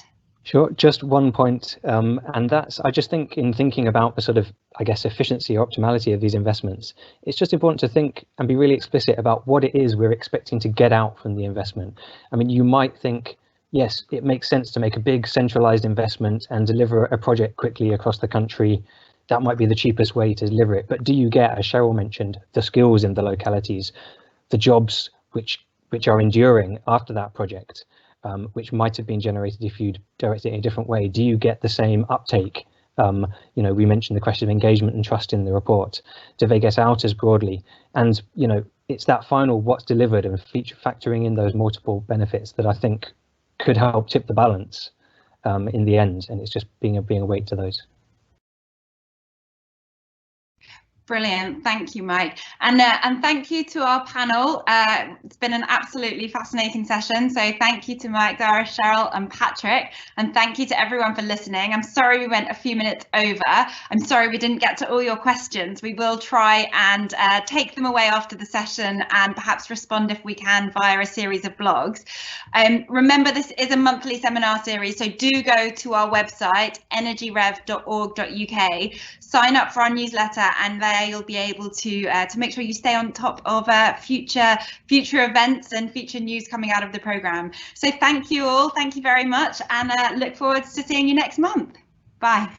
Sure, just 1 point, and that's, I just think in thinking about the sort of, efficiency or optimality of these investments, it's just important to think and be really explicit about what it is we're expecting to get out from the investment. I mean, you might think, yes, it makes sense to make a big centralized investment and deliver a project quickly across the country. That might be the cheapest way to deliver it. But do you get, as Cheryl mentioned, the skills in the localities, the jobs which are enduring after that project, which might have been generated if you'd directed it in a different way? Do you get the same uptake? We mentioned the question of engagement and trust in the report. Do they get out as broadly? And, it's that final what's delivered and factoring in those multiple benefits that I think could help tip the balance in the end. And it's just being a weight to those. Brilliant, thank you, Mike, and thank you to our panel. It's been an absolutely fascinating session, so thank you to Mike, Dhara, Cheryl and Patrick, and thank you to everyone for listening. I'm sorry we went a few minutes over. I'm sorry we didn't get to all your questions. We will try and take them away after the session and perhaps respond if we can via a series of blogs. Remember, this is a monthly seminar series, so do go to our website, energyrev.org.uk, sign up for our newsletter, and there you'll be able to make sure you stay on top of future events and future news coming out of the programme. So thank you all, thank you very much, and look forward to seeing you next month. Bye.